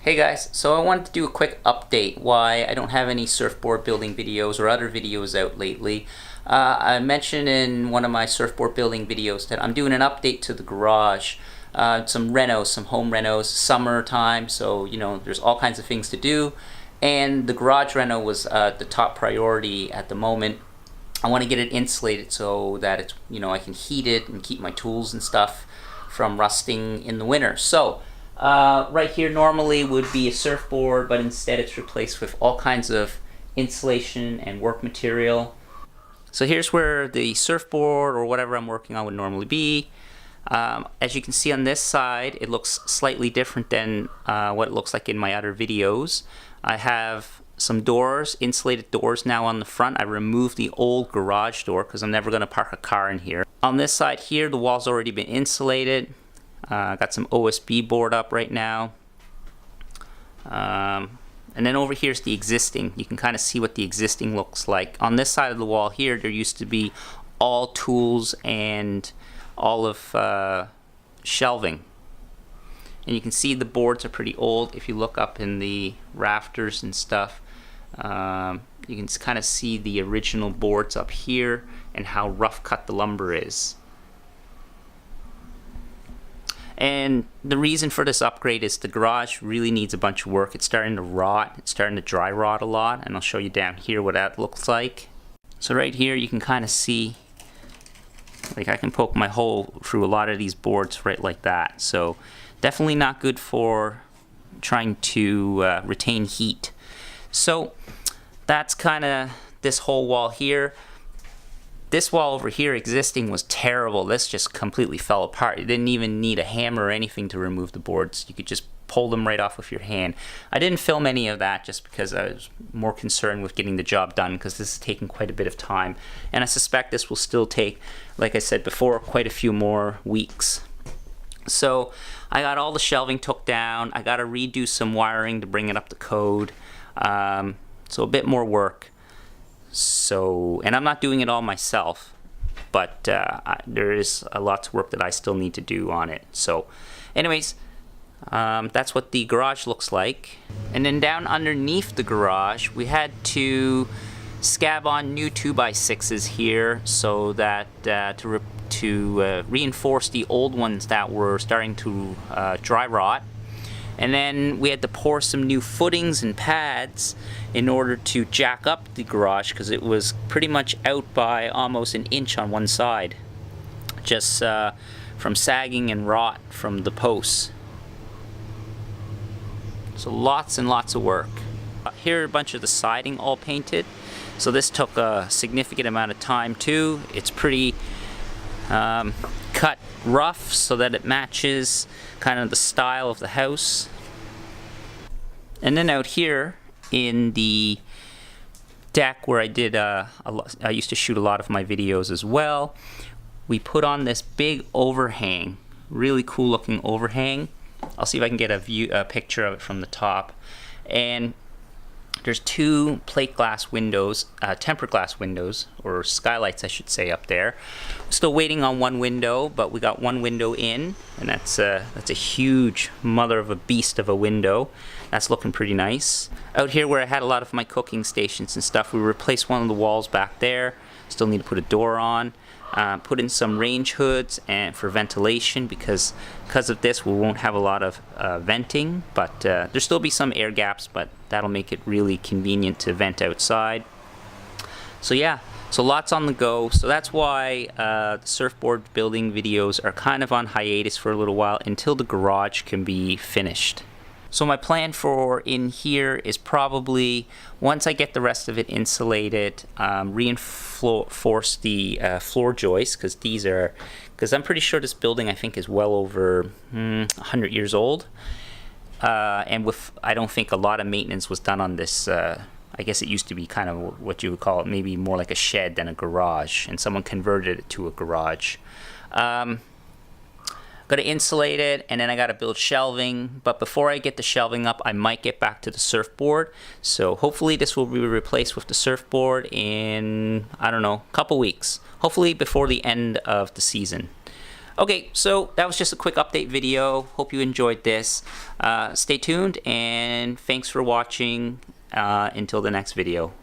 Hey guys, so I wanted to do a quick update why I don't have any surfboard building videos or other videos out lately. I mentioned in one of my surfboard building videos that I'm doing an update to the garage. Some renos, some home renos, summertime, so you know there's all kinds of things to do. And the garage reno was the top priority at the moment. I want to get it insulated so that it's, you know, I can heat it and keep my tools and stuff from rusting in the winter. So right here normally would be a surfboard, but instead it's replaced with all kinds of insulation and work material. So here's where the surfboard or whatever I'm working on would normally be. As you can see on this side, it looks slightly different than what it looks like in my other videos. I have some doors, insulated doors now on the front. I removed the old garage door because I'm never going to park a car in here. On this side here, the wall's already been insulated. Got some OSB board up right now. And then over here's the existing. You can kind of see what the existing looks like. On this side of the wall here, there used to be all tools and all of shelving. And you can see the boards are pretty old. If you look up in the rafters and stuff, you can kind of see the original boards up here and how rough cut the lumber is. And the reason for this upgrade is the garage really needs a bunch of work. It's starting to rot. It's starting to dry rot a lot, and I'll show you down here what that looks like. So right here you can kind of see, like I can poke my hole through a lot of these boards right like that. So definitely not good for trying to retain heat. So that's kind of this whole wall here. This wall over here existing was terrible. This just completely fell apart. You didn't even need a hammer or anything to remove the boards. You could just pull them right off with your hand. I didn't film any of that just because I was more concerned with getting the job done, because this is taking quite a bit of time. And I suspect this will still take, like I said before, quite a few more weeks. So I got all the shelving took down. I got to redo some wiring to bring it up to code. So a bit more work. So, and I'm not doing it all myself, but there is a lot of work that I still need to do on it. So anyways, that's what the garage looks like. And then down underneath the garage, we had to scab on new 2x6s here so that to reinforce the old ones that were starting to dry rot. And then we had to pour some new footings and pads in order to jack up the garage, because it was pretty much out by almost an inch on one side, just from sagging and rot from the posts. So lots and lots of work. Here are a bunch of the siding all painted. So this took a significant amount of time too. It's pretty cut rough so that it matches kind of the style of the house. And then out here in the deck where I did I used to shoot a lot of my videos as well, we put on this big overhang, really cool looking overhang. I'll see if I can get a picture of it from the top. And there's two plate glass windows, tempered glass windows, or skylights I should say, up there. Still waiting on one window, but we got one window in, and that's a huge mother of a beast of a window. That's looking pretty nice. Out here where I had a lot of my cooking stations and stuff, we replaced one of the walls back there. Still need to put a door on. Put in some range hoods and for ventilation, because of this we won't have a lot of venting, but there'll still be some air gaps, but that'll make it really convenient to vent outside. So yeah, so lots on the go. So that's why the surfboard building videos are kind of on hiatus for a little while until the garage can be finished. So my plan for in here is probably, once I get the rest of it insulated, reinforce the floor joists, because I'm pretty sure this building I think is well over 100 years old. And I don't think a lot of maintenance was done on this. I guess it used to be kind of what you would call it, maybe more like a shed than a garage, and someone converted it to a garage. Got to insulate it, and then I got to build shelving. But before I get the shelving up, I might get back to the surfboard. So hopefully this will be replaced with the surfboard in, I don't know, a couple weeks. Hopefully before the end of the season. Okay, so that was just a quick update video. Hope you enjoyed this. Stay tuned, and thanks for watching. Until the next video.